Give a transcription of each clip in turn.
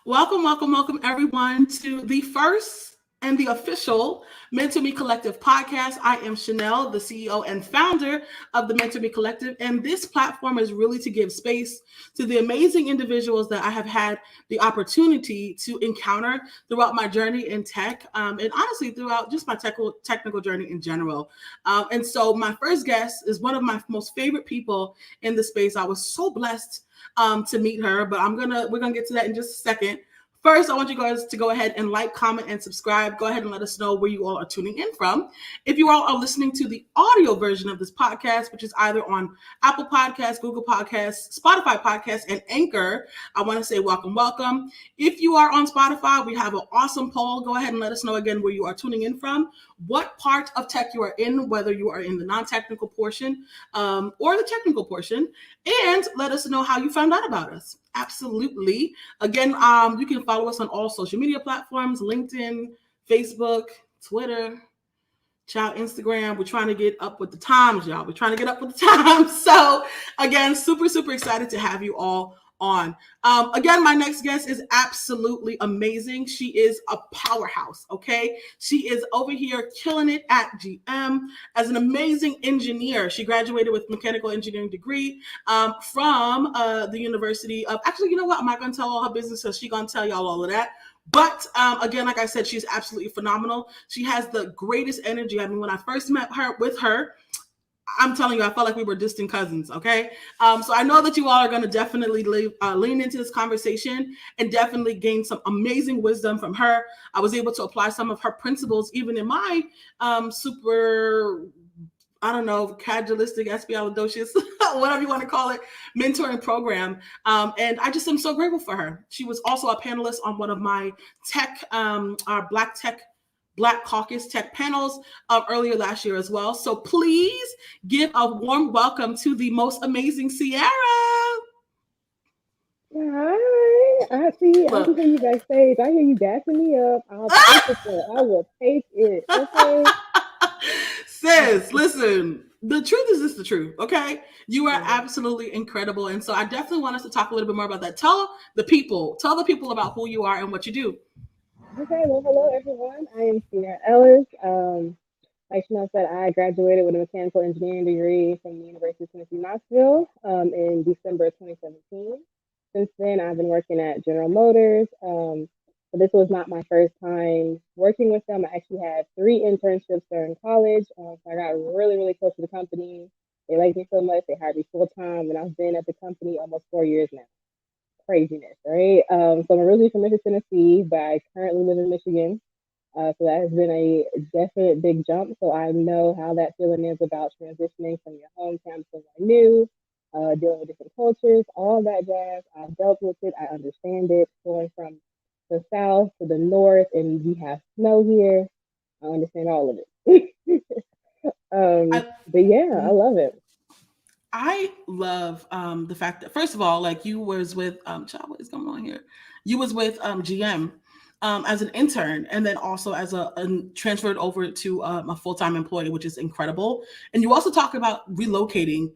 Welcome, welcome, welcome, everyone, to the first and the official Mentor Me Collective podcast. I am Chanel, the CEO and founder of the Mentor Me Collective, and this platform is really to give space to the amazing individuals that I have had the opportunity to encounter throughout my journey in tech, and honestly throughout just my technical journey in general. And so, my first guest is one of my most favorite people in the space. I was so blessed to meet her, but we're gonna get to that in just a second. First, I want you guys to go ahead and like, comment, and subscribe. Go ahead and let us know where you all are tuning in from. If you all are listening to the audio version of this podcast, which is either on Apple Podcasts, Google Podcasts, Spotify Podcasts, and Anchor, I want to say welcome, welcome. If you are on Spotify, we have an awesome poll. Go ahead and let us know again where you are tuning in from, what part of tech you are in, whether you are in the non-technical portion or the technical portion, and let us know how you found out about us. Absolutely. Again, you can follow us on all social media platforms: LinkedIn, Facebook, Twitter, Instagram. We're trying to get up with the times, y'all. We're trying to get up with the times. So again, super, super excited to have you all on. Again, my next guest is absolutely amazing. She is a powerhouse, okay? She is over here killing it at GM as an amazing engineer. She graduated with mechanical engineering degree from the University of, actually, you know what? I'm not going to tell all her business, so she's going to tell y'all all of that. But again, like I said, she's absolutely phenomenal. She has the greatest energy. I mean, when I first met her, I'm telling you, I felt like we were distant cousins, okay? So I know that you all are going to definitely lean into this conversation and definitely gain some amazing wisdom from her. I was able to apply some of her principles even in my super, I don't know, cadulistic, espialidocious, whatever you want to call it, mentoring program. And I just am so grateful for her. She was also a panelist on one of my our Black Caucus Tech panels earlier last year as well. So please give a warm welcome to the most amazing Sierra. Hi, I can Look, hear you backstage. I hear you gassing me up. I'll take it there. I will take it. Okay. sis, listen. The truth is this: the truth. Okay, you are Mhm. absolutely incredible, and so I definitely want us to talk a little bit more about that. Tell the people about who you are and what you do. Okay. Well, hello everyone. I am Sierra Ellis. Like Chanel said, I graduated with a mechanical engineering degree from the University of Tennessee-Knoxville in December 2017. Since then, I've been working at General Motors. But this was not my first time working with them. I actually had three internships during college. So I got really, really close to the company. They liked me so much, they hired me full time, and I've been at the company almost 4 years now. Craziness, right? So I'm originally from Memphis, Tennessee, but I currently live in Michigan. So that has been a definite big jump. So I know how that feeling is about transitioning from your hometown to somewhere new, dealing with different cultures, all that jazz. I've dealt with it. I understand it. Going from the south to the north, and we have snow here. I understand all of it. I But yeah, I love it. I love the fact that, first of all, like, you was with child, what is going on here? You was with GM as an intern, and then also as a transferred over to a full time employee, which is incredible. And you also talk about relocating,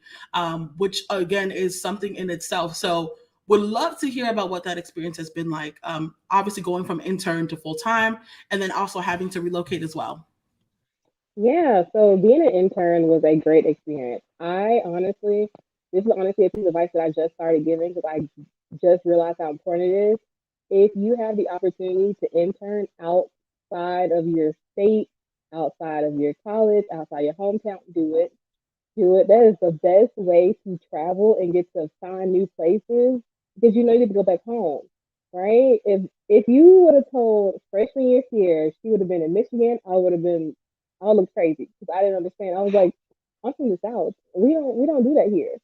which again is something in itself. So would love to hear about what that experience has been like. Obviously, going from intern to full time, and then also having to relocate as well. Yeah, so being an intern was a great experience. This is honestly a piece of advice that I just started giving because I just realized how important it is. If you have the opportunity to intern outside of your state, outside of your college, outside your hometown, do it. Do it. That is the best way to travel and get to find new places because you know you get to go back home, right? If you would have told freshman year here she would have been in Michigan, I would look crazy because I didn't understand. I was like, I'm from the South. We don't do that here.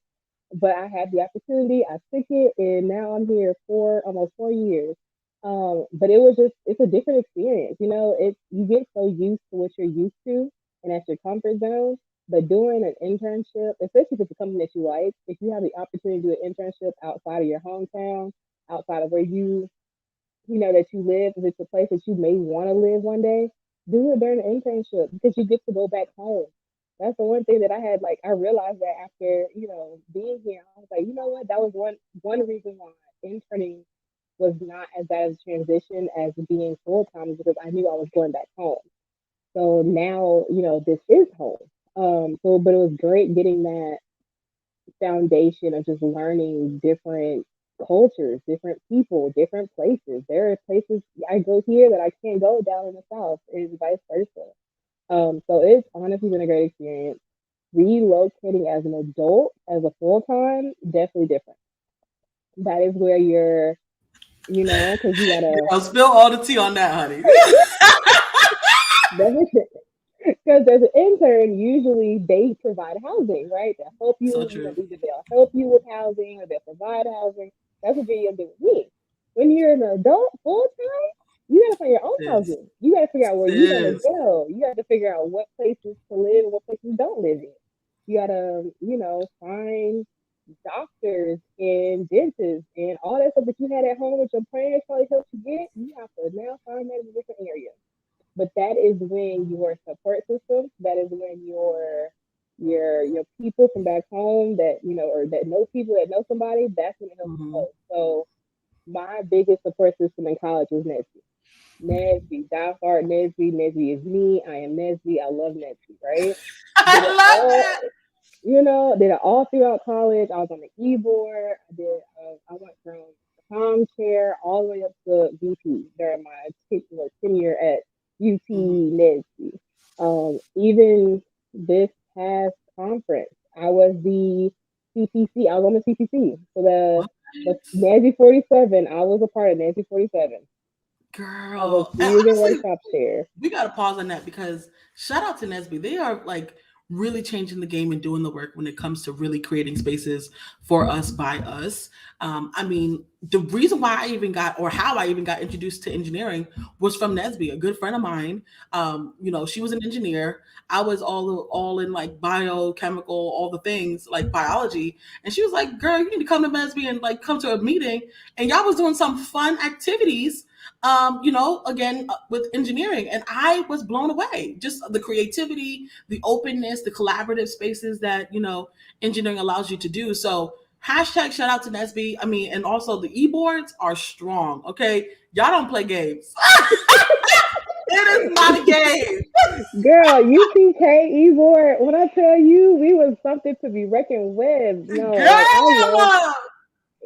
But I had the opportunity. I took it, and now I'm here for almost 4 years. But it's a different experience. You know, you get so used to what you're used to, and that's your comfort zone. But doing an internship, especially if it's a company that you like, if you have the opportunity to do an internship outside of your hometown, outside of where you know that you live, if it's a place that you may want to live one day, do it during the internship because you get to go back home. That's the one thing that I had. Like I realized that after being here, I was like, you know what? That was one reason why interning was not as bad as a transition as being full time because I knew I was going back home. So now, this is home. But it was great getting that foundation of just learning different cultures, different people, different places. There are places I go here that I can't go down in the South, and vice versa. So it's honestly been a great experience. Relocating as an adult, as a full time, definitely different. That is where you're, because you gotta. I'll spill all the tea on that, honey. Because as an intern, usually they provide housing, right? They'll help So you, true. either they'll help you with housing or they'll provide housing. That's what you're gonna do with me. When you're an adult full time, you gotta find your own Sis, housing. You gotta figure out where you're gonna sis. go. You have to figure out what places to live and what places don't live in. You gotta, find doctors and dentists and all that stuff that you had at home with your parents probably helped you get. You have to now find that in a different area. But that is when your support system, that is when your people from back home that or that know people that know somebody, that's when it helps the Mhm. most. So my biggest support system in college was Nesby. Nesby, die hard Nesby. Nesby is me. I am Nesby. I love Nesby, right? Did it I love all, that. did it all throughout college. I was on the e-board. I went from com chair all the way up to VP during my tenure at Mhm. UT Nesby. Even this past conference, I was the CPC. I was on the CPC. So What? the Nancy 47, I was a part of Nancy 47. I was Girl. And reading honestly, workshop chair. we got to pause on that because shout out to Nesby. They are like really changing the game and doing the work when it comes to really creating spaces for us by us. I mean, the reason why I even got or how I even got introduced to engineering was from Nesby, a good friend of mine. She was an engineer. I was all in like biochemical, all the things like biology, and she was like, "Girl, you need to come to Nesby and like come to a meeting." And y'all was doing some fun activities again with engineering. And I was blown away. Just the creativity, the openness, the collaborative spaces that, engineering allows you to do. So hashtag shout out to Nesby. I mean, and also the e-boards are strong. Okay. Y'all don't play games. It is not a game. Girl, UTK Ivor, when I tell you we was something to be reckoned with. No, like I love Girl.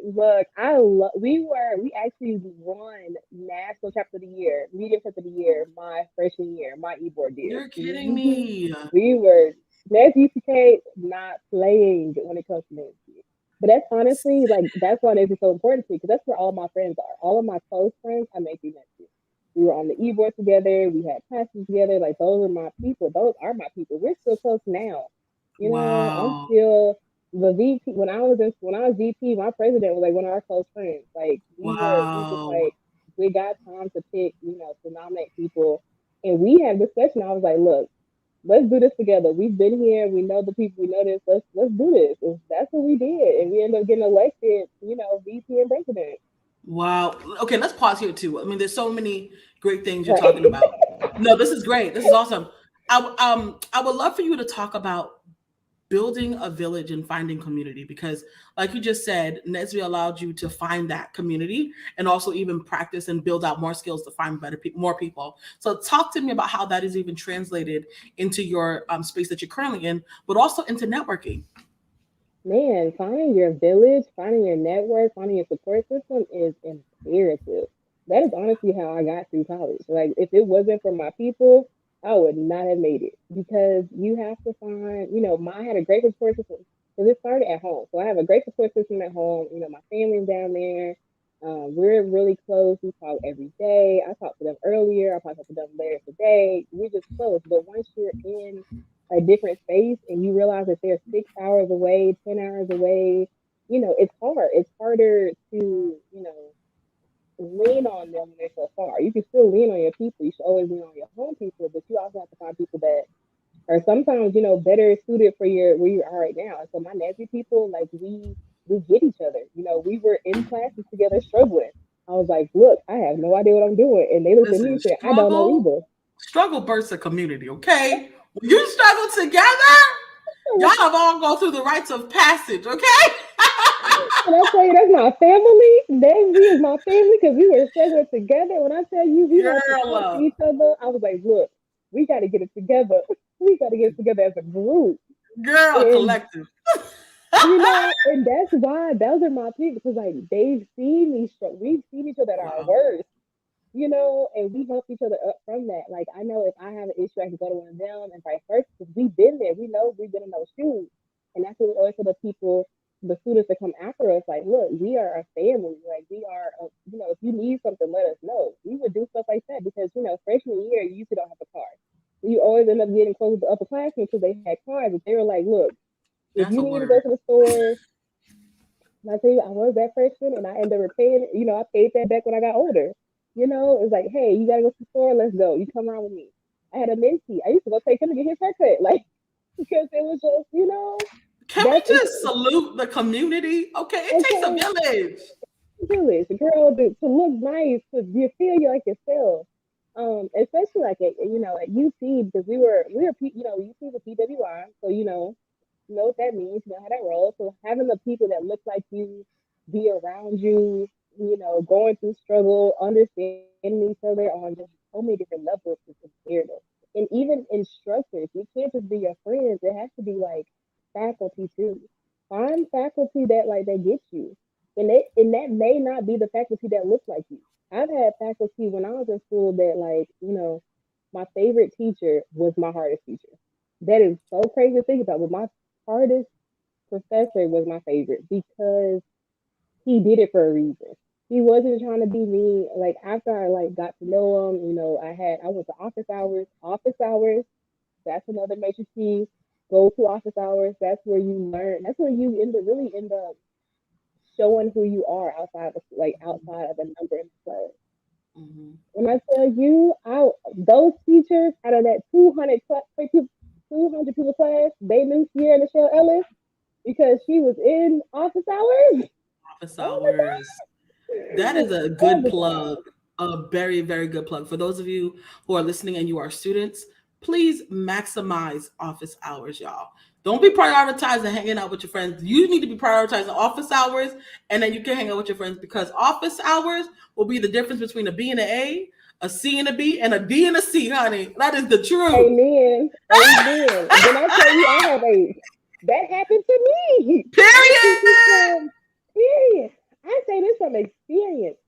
look, we actually won National Chapter of the Year, Media Chapter of the Year my freshman year, my e-board did. You're kidding me. We were Nash UTK not playing when it comes to Nancy. But that's honestly that's why Nancy's so important to me because that's where all of my friends are. All of my close friends I make through Nancy. We were on the e-board together. We had classes together. Like those are my people. Those are my people. We're still close now. I'm Wow. still the VP. When I was VP, my president was like one of our close friends. Like we just Wow. like we got time to pick, to nominate people, and we had discussion. I was like, look, let's do this together. We've been here. We know the people. We know this. Let's do this. And that's what we did, and we ended up getting elected. VP and president. Wow. Okay, let's pause here too. I mean, there's so many great things you're Right. talking about. No, this is great. This is awesome. I would love for you to talk about building a village and finding community because, like you just said, Nesby allowed you to find that community and also even practice and build out more skills to find more people. So, talk to me about how that is even translated into your space that you're currently in, but also into networking. Man, finding your village, finding your network, finding your support system is imperative. That is honestly how I got through college. Like, if it wasn't for my people, I would not have made it because you have to find, I had a great support system because it started at home. So I have a great support system at home. My family's down there. We're really close. We talk every day. I talk to them earlier. I talk to them later today. We're just close. But once you're in a different space and you realize that they're 6 hours away, 10 hours away, it's hard. It's harder to, lean on them when they're so far. You can still lean on your people. You should always lean on your home people, but you also have to find people that are sometimes, better suited for where you are right now. And so my Nancy people, like we get each other. We were in classes together struggling. I was like, look, I have no idea what I'm doing. And they looked at me Listen, and said, I don't know either. struggle bursts a community, okay? When you struggle together, y'all have all gone through the rites of passage, okay? And I tell you, that's my family. That we is my family because we were struggling together. When I tell you, we had to talk to Girl, each other. I was like, look, we got to get it together. We got to get it together as a group. girl, And collective. and that's why those are my people because like they've seen me struggle. We've seen each other at our Wow. worst, and we help each other up from that. Like I know if I have an issue, I can go to one of them, and vice versa. Because we've been there, we know we've been in those shoes, and that's what we always tell the people, the students that come after us. Like, look, we are a family. Like we are, if you need something, let us know. We would do stuff like that because freshman year you usually don't have a car. You always end up getting close to the upperclassmen because they had cars, but they were like, look, if That's you a need to go word. to the store, I tell you, I was that freshman and I ended up repaying, I paid that back when I got older. It was like, hey, you gotta go to the store, let's go. You come around with me. I had a mentee. I used to go take him to get his haircut, like because it was just, Can we that's it's just salute the community? Okay, it takes a okay. village. Village, girl, to look nice, to you feel you like yourself. Especially like at UT because we were UT was PWI, so you know what that means, you know how that rolls. So having the people that look like you be around you, going through struggle, understanding each other on just so many different levels is imperative. And even instructors, you can't just be your friends. It has to be like faculty too. Find faculty that like that get you. And that may not be the faculty that look like you. I've had faculty when I was in school that like, my favorite teacher was my hardest teacher. That is so crazy to think about, but my hardest professor was my favorite because he did it for a reason. He wasn't trying to be mean. Like after I like got to know him, I went to office hours. Office hours, that's another major key. Go to office hours. That's where you learn. That's where you end up showing who you are outside of a number in the class. Mhm. When I tell you, those teachers out of that 200 people class, they knew Sierra Michelle Ellis because she was in office hours Office all the hours. That time. is a All good the time. plug. A very, very good plug. For those of you who are listening and you are students, please maximize office hours, y'all. Don't be prioritizing hanging out with your friends. You need to be prioritizing office hours, and then you can hang out with your friends because office hours will be the difference between a B and an A C and a B, and a D and a C, honey. That is the truth. Amen. Amen. When I tell you, that happened to me. I see this Period. from period. I say this from experience.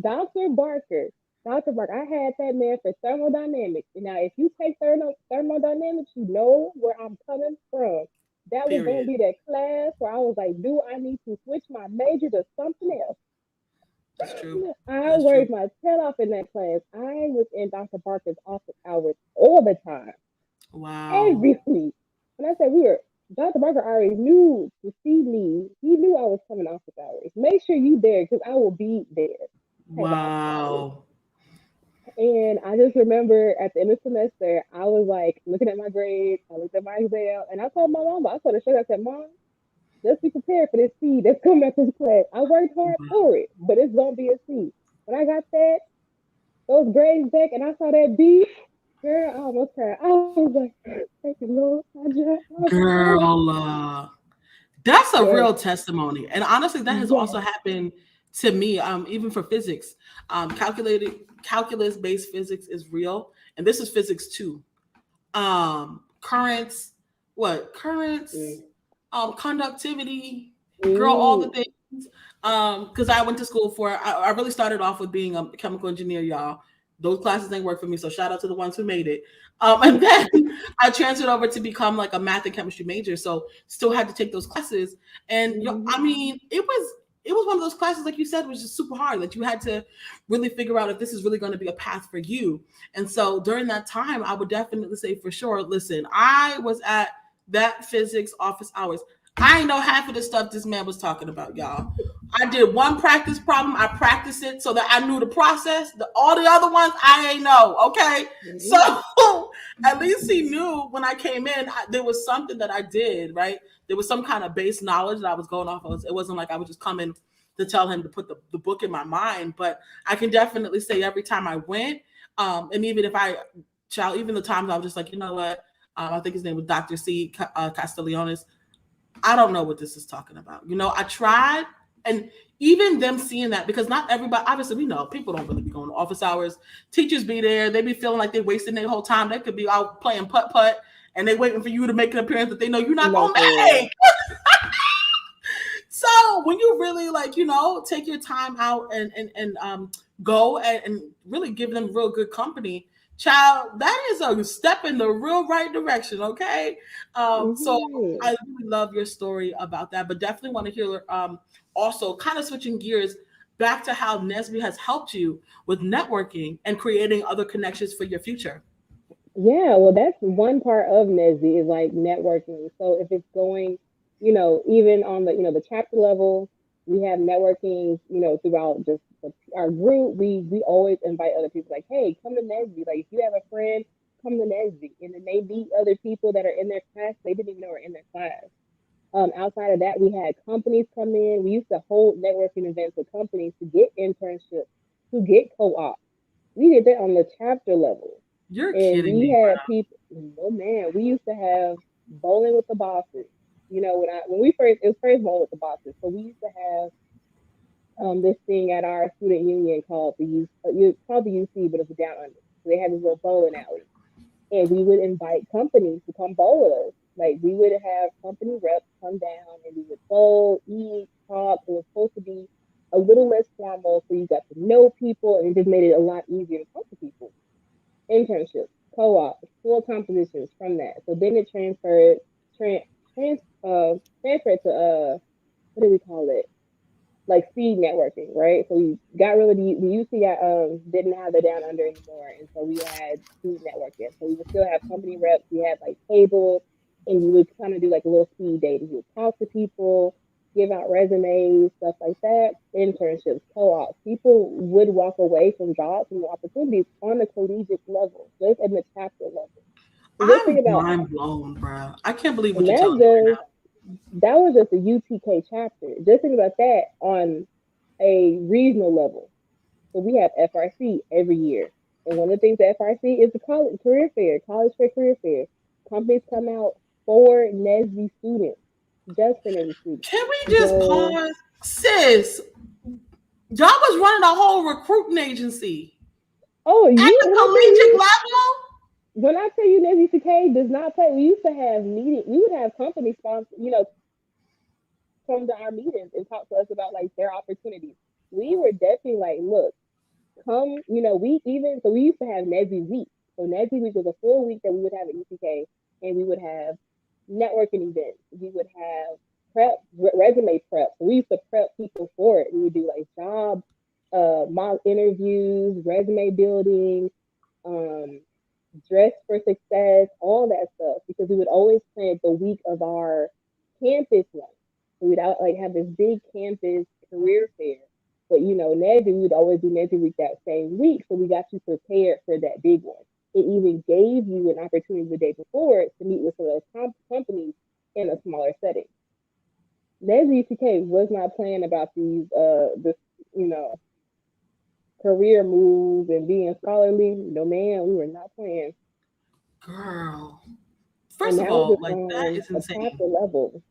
Dr. Barker, Dr. Barker, I had that man for thermodynamics. Now, if you take thermodynamics, you know where I'm coming from. That was going to Period. be that class where I was like, do I need to switch my major to something else? That's true. I That's worked true. my tail off in that class. I was in Dr. Barker's office hours all the time, Wow. every week. And I said, Dr. Barker already knew to see me. He knew I was coming office hours. Make sure you there because I will be there at office hours. Wow. And I just remember at the end of the semester, I was like looking at my grades, I looked at my exam, and I told my mom, I told her straight, I said, Mom, just be prepared for this C that's coming at this class. I worked hard for it, but it's gonna be a C. When I got those grades back and I saw that B, girl, I almost cried. I was like, thank you, Lord. Girl, that's a Yes, real testimony. And honestly, that has also yes. happened to me, even for physics. Calculus based physics is real. And this is physics too. Currents, what? Currents, Mm, conductivity, girl, all the mm, things. Because I went to school I really started off with being a chemical engineer, y'all. Those classes didn't work for me, so shout out to the ones who made it. And then I transferred over to become like a math and chemistry major, so still had to take those classes. And mm, I mean, it was one of those classes, like you said, was just super hard. That you had to really figure out if this is really going to be a path for you. And so during that time, I would definitely say for sure, listen, I was at that physics office hours. I ain't know half of the stuff this man was talking about, y'all. I did one practice problem. I practiced it so that I knew the process. All the other ones, I ain't know. Okay. So mm. at least he knew when I came in, there was something that I did, right? There was some kind of base knowledge that I was going off of. It wasn't like I was just coming to tell him to put the book in my mind. But I can definitely say every time I went, and even if even the times I was just like, you know what? I think his name was Dr. C. Castellanos. I don't know what this is talking about. I tried, and even them seeing that, because not everybody, obviously, we know people don't really be going to office hours. Teachers be there, they be feeling like they're wasting their whole time. They could be out playing putt putt, and they waiting for you to make an appearance that they know you're not gonna make. So when you really take your time out and go and really give them real good company, child, that is a step in the real right direction. Okay. So I really love your story about that, but definitely want to hear also kind of switching gears back to how Nesby has helped you with networking and creating other connections for your future. Yeah, well, that's one part of NESI is like networking. So if it's going, even on the, the chapter level, we have networking, throughout just our group. We always invite other people like, hey, come to NESI. Like if you have a friend, come to NESI. And then they meet other people that are in their class. They didn't even know were in their class. Outside of that, we had companies come in. We used to hold networking events with companies to get internships, to get co-ops. We did that on the chapter level. You're And kidding we me, bro. had people, oh man, we used to have bowling with the bosses. When we first, it was first bowling with the bosses. So we used to have this thing at our student union called the called the UC, but it was down under. So they had this little bowling alley, and we would invite companies to come bowl with us. Like we would have company reps come down, and we would bowl, eat, talk. It was supposed to be a little less formal, so you got to know people, and it just made it a lot easier to talk to people. Internships, co-op, full compositions from that. So then it tran, trans, transferred to what do we call it? Like speed networking, right? So we got rid of the UC didn't have the down under anymore, and so we had speed networking. So we would still have company reps. We had like tables, and you would kind of do like a little speed dating. You would talk to people, give out resumes, stuff like that. Internships, co-ops. People would walk away from jobs and opportunities on the collegiate level, just in the chapter level. So just think I'm about, mind blown, bro. I can't believe what and you're telling me right now. that was just a UTK chapter. Just think about that on a regional level. So we have FRC every year. And one of the things at FRC is the college career fair, college fair career fair. Companies come out for NESB students, just for NESB students. Can we To just go, pause? Sis, y'all was running a whole recruiting agency oh, at the collegiate level? when I tell you NESB CK does not play, we used to have meetings. We would have company sponsors, come to our meetings and talk to us about like their opportunities. We were definitely like, look, come, we used to have NESI Week. So NESI Week was a full week that we would have at UCK, and we would have networking events. We would have resume prep. So we used to prep people for it. We would do like job mock interviews, resume building, um, dress for success, all that stuff, because we would always plan the week of our campus one. So we'd like have this big campus career fair. But Nedry, we would always do Nedry week that same week. So we got you prepared for that big one. It even gave you an opportunity the day before to meet with some of those companies in a smaller setting. Nedry UTK was not playing about this, you know, career moves and being scholarly. No, man, we were not playing. Girl. And First of that was all, just like that on is a insane. chapter level.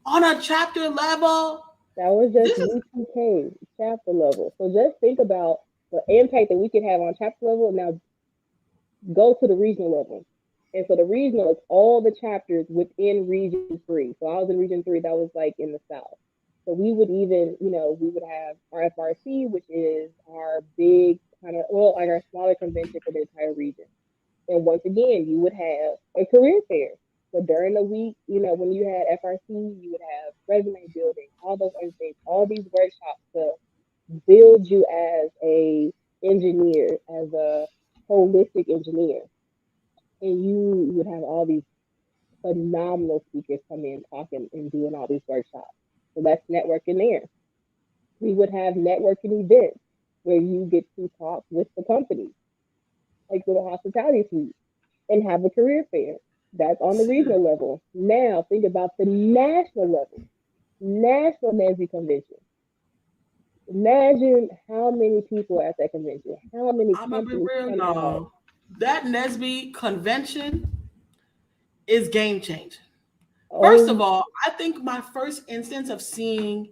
On a chapter level, That was just this is UTK chapter level. So just think about the impact that we could have on chapter level. Now go to the regional level. And so the regional is all the chapters within Region 3. So I was in Region 3, that was like in the South. So we would even, we would have our FRC, which is our big kind of, well, like our smaller convention for the entire region. And once again, you would have a career fair. So during the week, when you had FRC, you would have resume building, all those other things, all these workshops to build you as a engineer, as a holistic engineer. And you would have all these phenomenal speakers come in talking and doing all these workshops. So that's networking there. We would have networking events where you get to talk with the company, like with a hospitality suite, and have a career fair. That's on the regional level. Now think about the national level, national NESI convention. Imagine how many people are at that convention, how many I'm gonna be companies real, come out. y'all. That Nesby convention is game changing. First of Oh, all, I think my first instance of seeing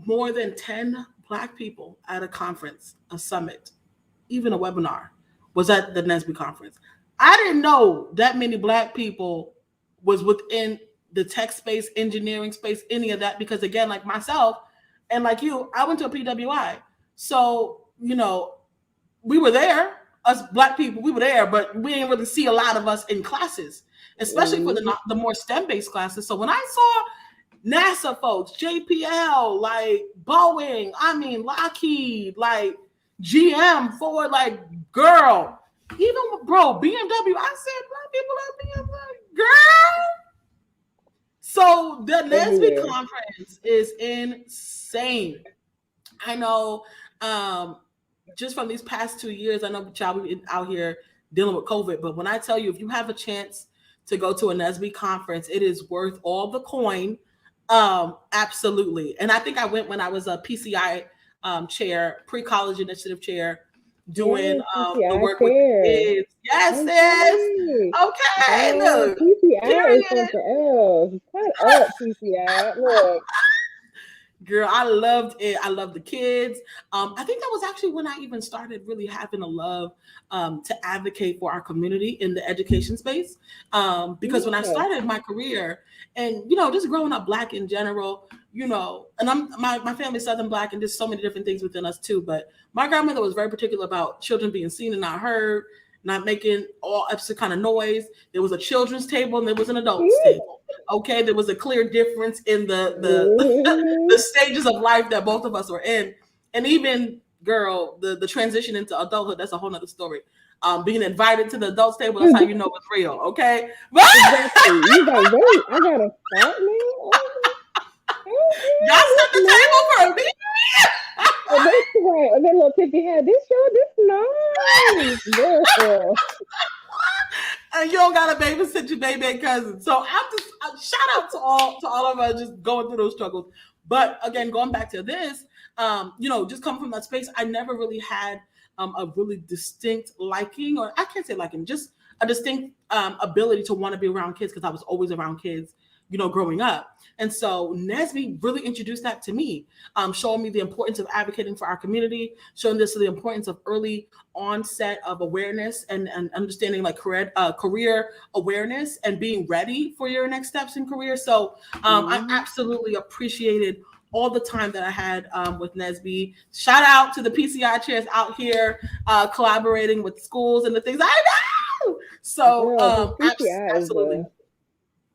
more than 10 Black people at a conference, a summit, even a webinar, was at the NSBE conference. I didn't know that many Black people was within the tech space, engineering space, any of that, because again, like myself and like you, I went to a PWI. So, we were there, us Black people, we were there, but we didn't really see a lot of us in classes, especially for mhm. the more STEM based classes. So when I saw NASA folks, JPL, like Boeing, I mean Lockheed, like GM, Ford, like girl, even bro, BMW, I said Black people at BMW, girl. So the NSBE Everywhere. conference is insane. I know, just from these past 2 years, I know child we out here dealing with COVID, but when I tell you, if you have a chance to go to a NSBE conference, it is worth all the coin. Absolutely. And I think I went when I was a PCI chair, pre-college initiative chair, doing Yes, the PCI work with the chair. kids. Yes, sis. Okay. Okay, Girl, look, PCI is period. something else. Cut up, PCI. Look. Girl, I loved it. I loved the kids. I think that was actually when I even started really having a love to advocate for our community in the education space. Because when I Yeah. started my career, and just growing up Black in general, and my family's Southern Black, and there's so many different things within us too. But my grandmother was very particular about children being seen and not heard, not making all extra kind of noise. There was a children's table and there was an adults table. Okay, there was a clear difference in the Mhm. the stages of life that both of us were in. And even girl, the transition into adulthood, that's a whole nother story. Being invited to the adults table, that's how you know it's real. Okay. But Exactly. You like, wait, I gotta start now? y'all Okay, set the table for me. and this way, and then little Tippy had this show, this nice, girl. And you don't gotta babysit your baby cousin. So I'm just shout out to all of us just going through those struggles. But again, going back to this, just coming from that space, I never really had a really distinct liking, or I can't say liking, just a distinct ability to want to be around kids because I was always around kids, growing up. And so Nesby really introduced that to me, showing me the importance of advocating for our community, showing this the importance of early onset of awareness and understanding like career awareness and being ready for your next steps in career. So I Mhm. absolutely appreciated all the time that I had with Nesby. Shout out to the PCI chairs out here collaborating with schools and the things I know. So Girl, because absolutely.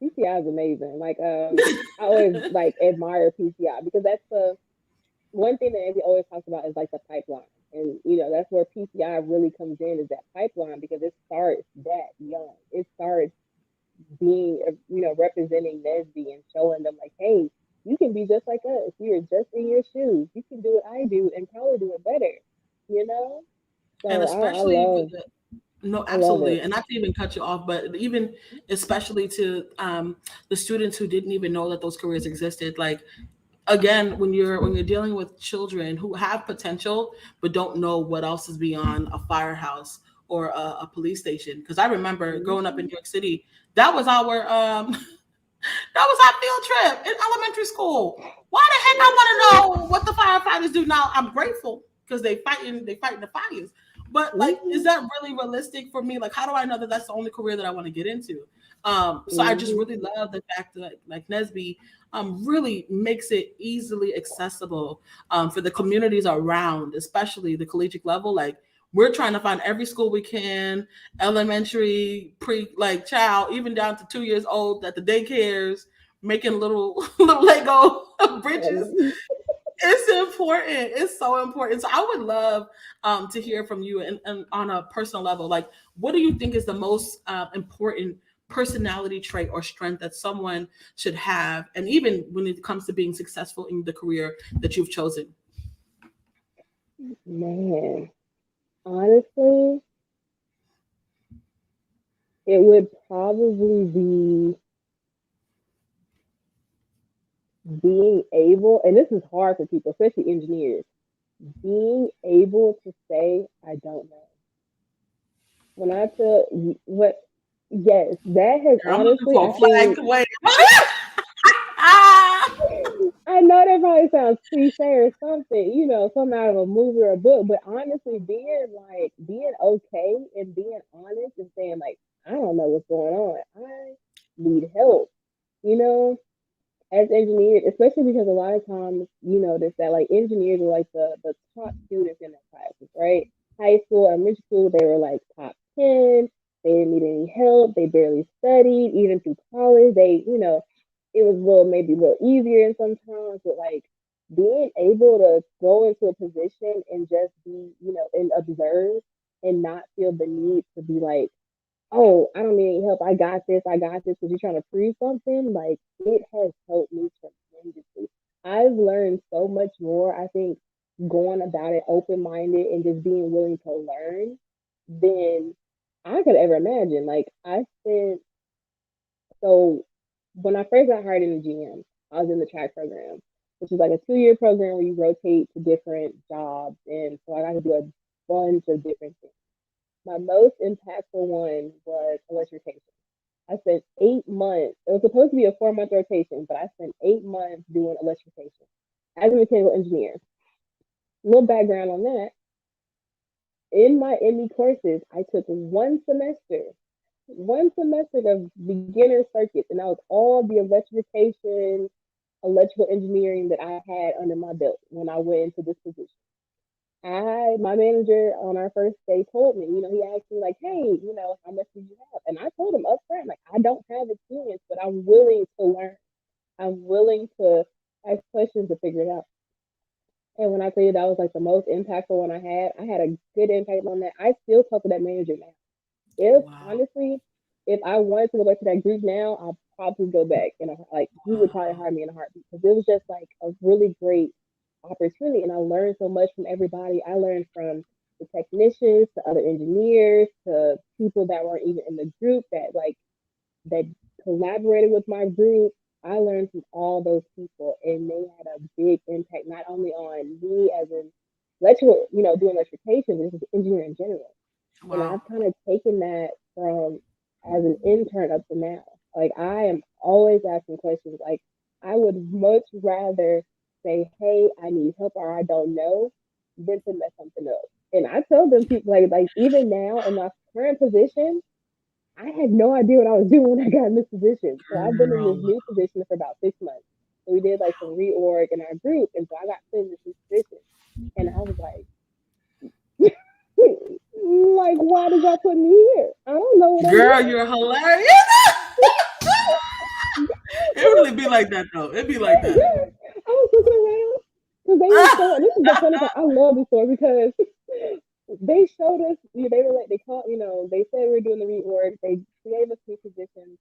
PCI is amazing. Like, I always like admire PCI because that's the one thing that Andy always talks about is like the pipeline. And that's where PCI really comes in, is that pipeline, because it starts that young. It starts being, representing Nesby and showing them like, hey, you can be just like us. You're just in your shoes. You can do what I do and probably do it better. You know. And So especially with the no, I love absolutely. it. And not to even cut you off, but even especially to the students who didn't even know that those careers existed. Like again, when you're dealing with children who have potential but don't know what else is beyond a firehouse or a police station. Because I remember growing up in Mhm. New York City, that was our that was our field trip in elementary school. Why the heck I want to know what the firefighters do now? I'm grateful because they fighting the fires. But like, is Mhm. that really realistic for me? Like, how do I know that that's the only career that I want to get into? So I just Mhm. really love the fact that like Nesby really makes it easily accessible for the communities around, especially the collegiate level. Like we're trying to find every school we can, elementary, pre, like child, even down to 2 years old at the daycares, making little little Lego bridges. It's important. It's so important. So I would love to hear from you and on a personal level. Like, what do you think is the most important personality trait or strength that someone should have? And even when it comes to being successful in the career that you've chosen. Man, honestly, it would probably be being able, and this is hard for people, especially engineers, being able to say, I don't know. When I tell you what, yes, that has Girl, I'm looking honestly, for I a flag think, to wave. I know that probably sounds cliche or something, something out of a movie or a book, but honestly, being okay and being honest and saying like, I don't know what's going on. I need help, you know, as engineers, especially because a lot of times you notice that like engineers are like the top students in their classes, right? High school, elementary school, they were like top 10. They didn't need any help. They barely studied. Even through college, it was maybe a little easier in some times, but like being able to go into a position and just be, and observe and not feel the need to be like, oh, I don't need any help. I got this, because you're trying to prove something. Like, it has helped me tremendously. I've learned so much more, I think, going about it open minded and just being willing to learn than I could ever imagine. Like, so when I first got hired in the GM, I was in the track program, which is like a 2-year program where you rotate to different jobs. And so I got to do a bunch of different things. My most impactful one was electrification. I spent 8 months. It was supposed to be a 4-month rotation, but I spent 8 months doing electrification as a mechanical engineer. A little background on that. In my ME courses, I took one semester of beginner circuits, and that was all the electrification, electrical engineering that I had under my belt when I went into this position. My manager on our first day told me, he asked me like, hey, how much do you have? And I told him up front, like, I don't have experience, but I'm willing to learn. I'm willing to ask questions to figure it out. And when I tell you that was like the most impactful one I had a good impact on that. I still talk to that manager now. If Wow. honestly, if I wanted to go back to that group now, I'll probably go back, and like he would probably Wow. hire me in a heartbeat, because it was just like a really great opportunity, and I learned so much from everybody. I learned from the technicians to other engineers to people that weren't even in the group that collaborated with my group. I learned from all those people, and they had a big impact not only on me as an electrical, doing electrification, but just engineering in general. And Wow. I've kind of taken that from as an intern up to now. Like, I am always asking questions. Like, I would much rather say, "Hey, I need help," or "I don't know," than to mess something up. And I tell them people like even now in my current position, I had no idea what I was doing when I got in this position. So I've been in this Girl. new position for about 6 months. So we did like some reorg in our group, and so I got put in this new position, and I was like, like, why did y'all put me here? I don't know what I'm Girl, doing. you're hilarious. It really be like that though. It be like that. Yeah. I was looking around because they were so, and this is the funny part. I love this story because they showed us, they were like, they called, they said we were doing the reorg. They gave us new positions.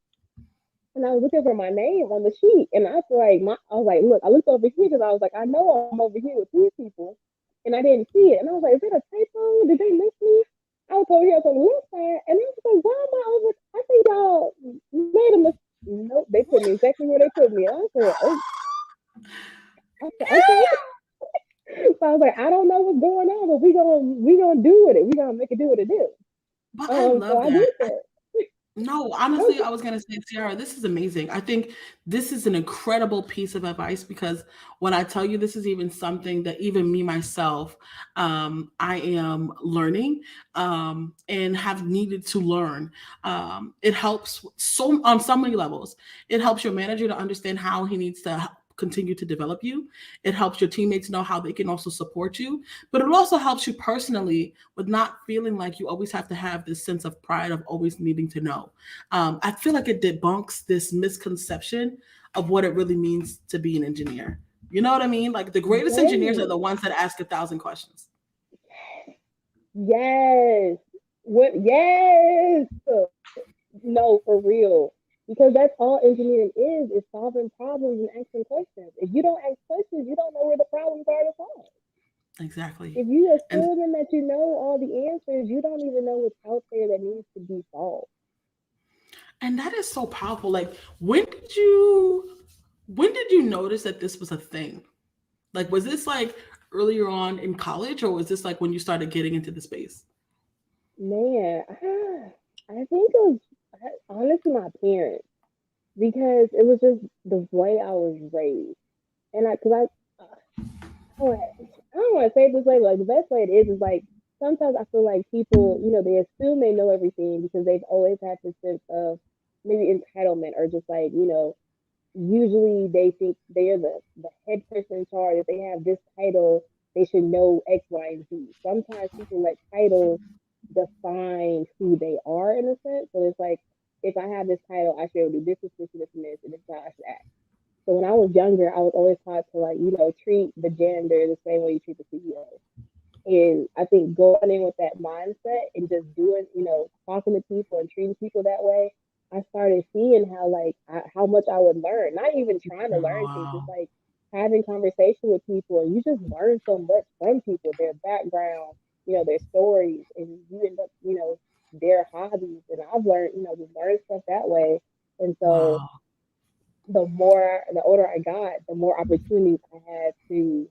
And I was looking for my name on the sheet, and I was like, look, I looked over here because I was like, I know I'm over here with these people, and I didn't see it, and I was like, is it a typo? Did they miss me? I was over here on the left side, and I was like, why am I over? I think y'all made a mistake. Nope, they put me exactly where they put me. And I said, oh, I said, okay. So I was like, I don't know what's going on, but we gonna do with it. We gonna make it do what it do. But I So love I did that. that. No, No, honestly, I was gonna say, Tiara, this is amazing. I think this is an incredible piece of advice because when I tell you this is even something that even me myself, I am learning and have needed to learn. It helps so on so many levels. It helps your manager to understand how he needs to continue to develop you. It helps your teammates know how they can also support you, but it also helps you personally with not feeling like you always have to have this sense of pride of always needing to know. I feel like it debunks this misconception of what it really means to be an engineer. You know what I mean? Like the greatest engineers are yes, the ones that ask 1,000 questions. yes, what? Yes, no, for real. Because that's all engineering is solving problems and asking questions. If you don't ask questions, you don't know where the problems are to solve. Exactly. If you And assume that you know all the answers, you don't even know what's out there that needs to be solved. and that is so powerful. Like when did you notice that this was a thing? Like was this like earlier on in college or was this like when you started getting into the space? Man, I think it was honestly my parents, because it was just the way I was raised. and because I don't want to say it this way, but like the best way it is like sometimes I feel like people, they assume they know everything because they've always had this sense of maybe entitlement or just like, usually they think they are the head person in charge. If they have this title, they should know X, Y, and Z. Sometimes people let titles define who they are in a sense. So it's like, if I have this title, I should be able to do this, and this is how I should act. So when I was younger, I was always taught to like, treat the janitor the same way you treat the CEO. And I think going in with that mindset and just doing, talking to people and treating people that way, I started seeing how like how much I would learn. Not even trying to learn things, just Wow. like having conversation with people, and you just learn so much from people, their background, their stories, and you end up, their hobbies. And I've learned, just learn stuff that way. And so Wow. the older I got, the more opportunities I had to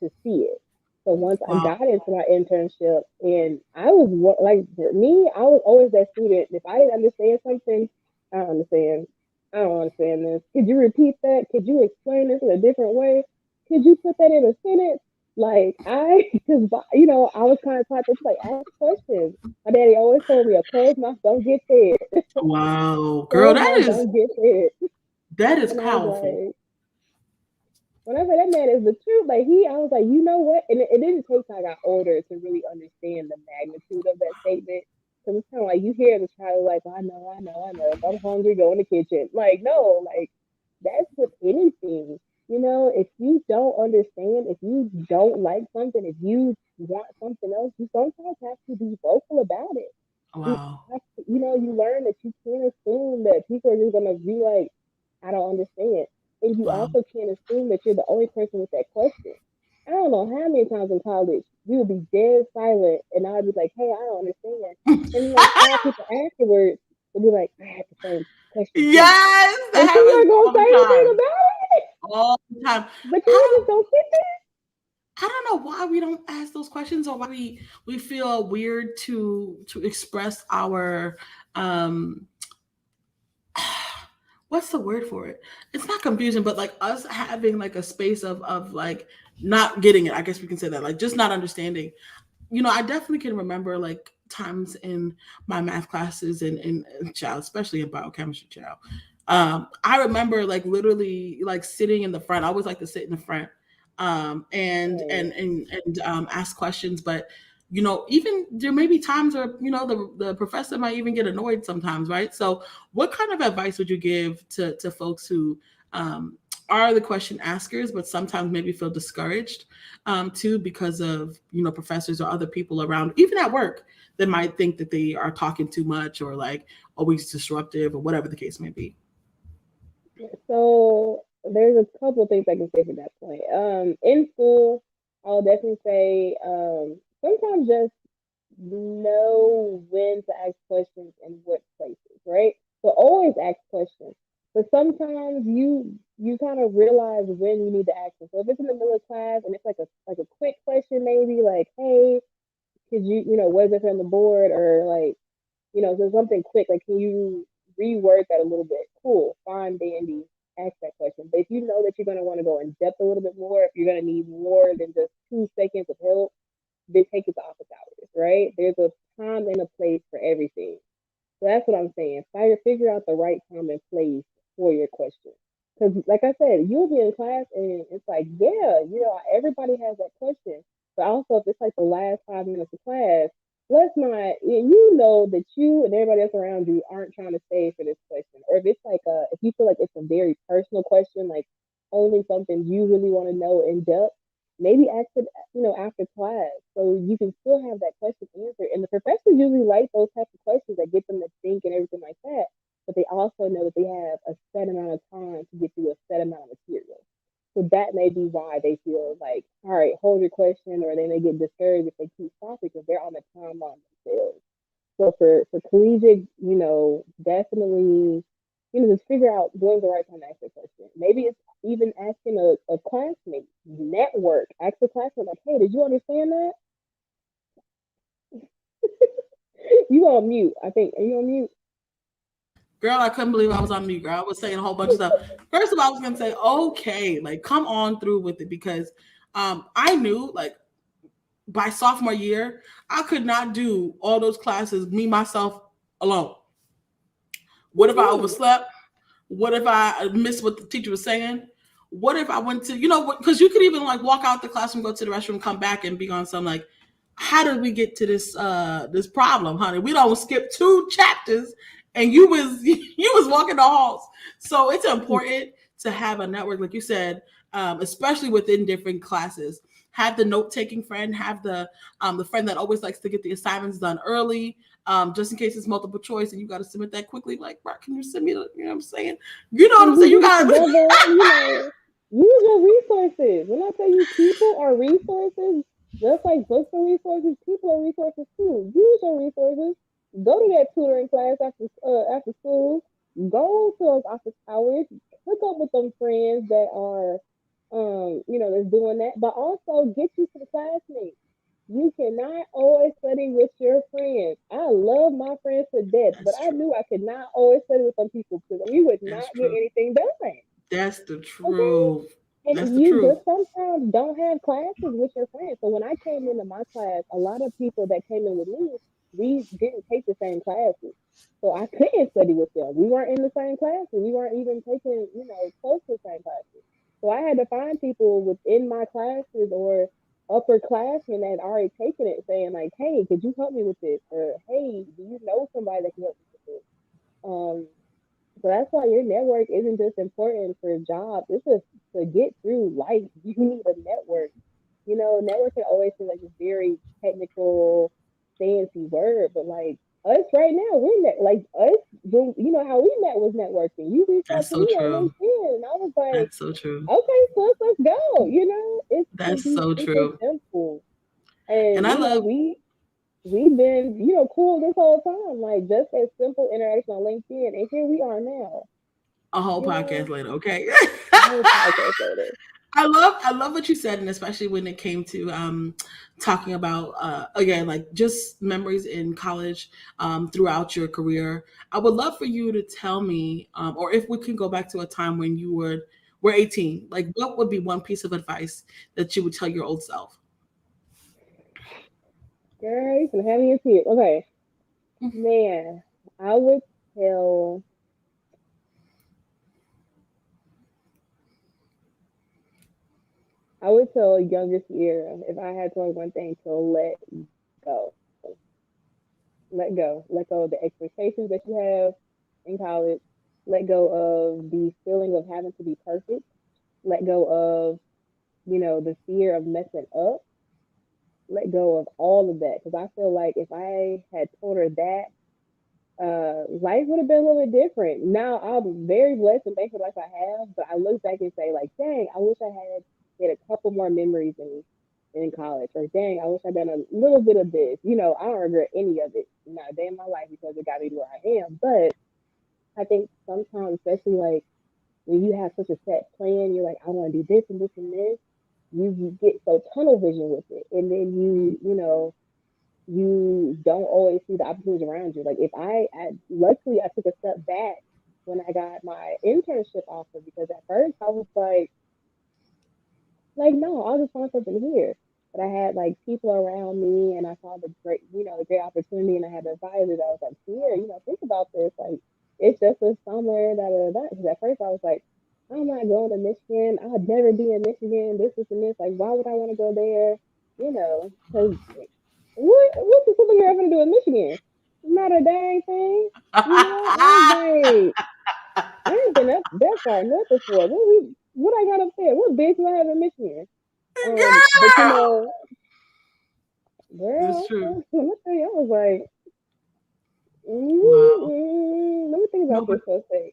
see it. So once I Wow. got into my internship, and I was like for me, I was always that student. If I didn't understand something, I don't understand. I don't understand this. Could you repeat that? Could you explain this in a different way? Could you put that in a sentence? Like because I was kind of taught to like ask questions. My daddy always told me a closed mouth don't get fed. Wow. Girl, Closed mouth don't get fed. that is And I was powerful. like, when I say that man is the truth, like I was like, you know what? And it didn't take till I got older to really understand the magnitude of that statement. Because it's kind of like you hear the child like, I know, I know, I know. If I'm hungry, go in the kitchen. Like, no, like that's with anything. If you don't understand, if you don't like something, if you want something else, you sometimes have to be vocal about it. You Wow. have to, you learn that you can't assume that people are just gonna be like, I don't understand. And you Wow. also can't assume that you're the only person with that question. I don't know how many times in college we would be dead silent and I'd be like, hey, I don't understand. And like 5 people afterwards would be like, I had the same question too. Yes, that And she's happens not gonna all say the anything time. about it. All the time. But you I just don't sit I don't know why we don't ask those questions or why we feel weird to express our um what's the word for it? It's not confusion, but like us having like a space of like not getting it. I guess we can say that, like just not understanding. I definitely can remember like times in my math classes and child, especially in biochemistry, child. I remember like literally like sitting in the front. I always like to sit in the front there. and ask questions. But even there may be times where the professor might even get annoyed sometimes, right? So, what kind of advice would you give to folks who um, are the question askers, but sometimes maybe feel discouraged too because of professors or other people around, even at work, that might think that they are talking too much or like always disruptive or whatever the case may be. So there's a couple of things I can say for that point. In school, I'll definitely say sometimes just know when to ask questions and what places, right? So always ask questions. But sometimes you kind of realize when you need to ask them. So if it's in the middle of class and it's like a quick question, maybe like, hey, could what is it on the board? Or like, so something quick, like can you reword that a little bit? Cool, fine, dandy, ask that question. But if you know that you're gonna want to go in depth a little bit more, if you're gonna need more than just 2 seconds of help, they take it to office hours, right? There's a time and a place for everything. So that's what I'm saying. Figure out the right time and place for your question. Because, like I said, you'll be in class and it's like, yeah, everybody has that question. But also, if it's like the last 5 minutes of class, let's not, that you and everybody else around you aren't trying to stay for this question. Or if it's like if you feel like it's a very personal question, like only something you really want to know in depth, maybe ask it, after class, so you can still have that question answered. And the professors usually write those types of questions that get them to think and everything like that. But they also know that they have a set amount of time to get through a set amount of material. So that may be why they feel like, all right, hold your question, or they may get discouraged if they keep stopping because they're on the timeline themselves. So for collegiate, definitely, just figure out when's the right time to ask a question. Maybe it's even asking a classmate, network, ask a classmate like, hey, did you understand that? You on mute, I think. Are you on mute? Girl, I couldn't believe I was on mute, girl. I was saying a whole bunch of stuff. First of all, I was gonna say, okay, like come on through with it because I knew like by sophomore year, I could not do all those classes, me myself alone. What if I Mm-hmm. overslept? What if I missed what the teacher was saying? What if I went to, because you could even like walk out the classroom, go to the restroom, come back and be on some like, how did we get to this problem, honey? We don't skip two chapters and you was you was walking the halls. So it's important to have a network, like you said, especially within different classes. Have the note taking friend, have the friend that always likes to get the assignments done early, just in case it's multiple choice and you got to submit that quickly. Like, bro, can you send me the, you know what I'm saying? You know what And I'm you saying? You get it got to. together, use your resources. When I tell you people are resources, just like books are resources, people are resources too. Use your resources. Go to that tutoring class after school. Go to those office hours. Hook up with them friends that are that's doing that, but also get you some classmates. You cannot always study with your friends. I love my friends to death, but That's I true. knew I could not always study with some people because we would not That's get true. anything done. That's the Okay. truth. That's And the you truth. just sometimes don't have classes with your friends. So when I came into my class, a lot of people that came in with me, we didn't take the same classes. So I couldn't study with them. We weren't in the same classes. We weren't even taking, close to the same classes. So I had to find people within my classes or upperclassmen that had already taken it saying like, hey, could you help me with this? Or hey, do you know somebody that can help me with this? Um, so that's why your network isn't just important for jobs. It's just to get through life. You need a network. Networking always seems like a very technical, fancy word, but like us right now, like us. You know how we met was networking. You reached out That's to so me on true. LinkedIn, and I was like, That's so true. okay, so let's go. It's to That's be so super true. simple, And and I love we've been cool this whole time, like just a simple interaction on LinkedIn, and here we are now. a whole You podcast know, later, okay? a whole podcast later. I love what you said, and especially when it came to talking about again, like just memories in college throughout your career. I would love for you to tell me, or if we can go back to a time when you were 18, like what would be one piece of advice that you would tell your old self? Girl, you can have me in tears. Okay, man, I would tell, I would tell youngest year if I had to learn one thing to go, let go of the expectations that you have in college, let go of the feeling of having to be perfect, let go of the fear of messing up, let go of all of that because I feel like if I had told her that life would have been a little bit different. Now I'm very blessed and thankful like I have, but I look back and say like, dang, I wish I had a couple more memories in college, or dang, I wish I'd done a little bit of this. I don't regret any of it, not a day in my life because it got me to where I am. But I think sometimes, especially like when you have such a set plan, you're like, I want to do this and this and this. You get so tunnel vision with it, and then you don't always see the opportunities around you. Like if luckily I took a step back when I got my internship offer because at first I was like no, I'll just find something here. But I had like people around me and I saw the great opportunity and I had an advisor that was like, here, think about this. Like it's just a summer, da da da. Because at first I was like, I'm not going to Michigan. I'd never be in Michigan. This and this. Like, why would I want to go there? Because what's the superhero gonna do in Michigan? Not a dang thing. I was like, I ain't been up that far north before. What I got up there? What base do I have in Michigan? But Girl, it's girl, true. let me tell you, I was like, Wow. let me think No, about but this for a sec.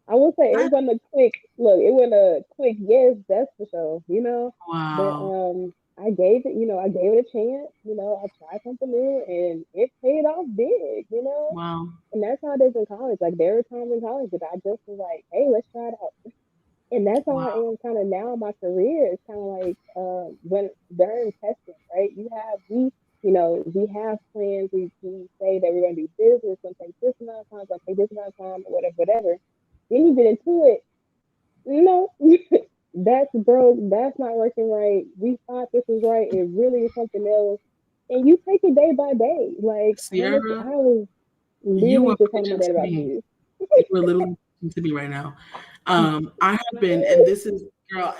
I will say it that wasn't a quick look. It wasn't a quick yes, that's for sure. But wow. I gave it a chance. I tried something new, and it paid off big. Wow. And that's how it is in college. Like there were times in college that I just was like, hey, let's try it out. And that's how I Wow. am kind of now in my career. It's kind of like when during testing, right? We we have plans. We say that we're going to do this. It's going to take this amount of time. It's going to take this amount of time, or whatever, whatever. Then you get into it. No, that's broke. That's not working right. We thought this was right. It really is something else. And you take it day by day. Like, honestly, Sierra, I was you literally are just talking to my preaching dad to about me. this. You are literally preaching to me right now. I have been, and this is, girl,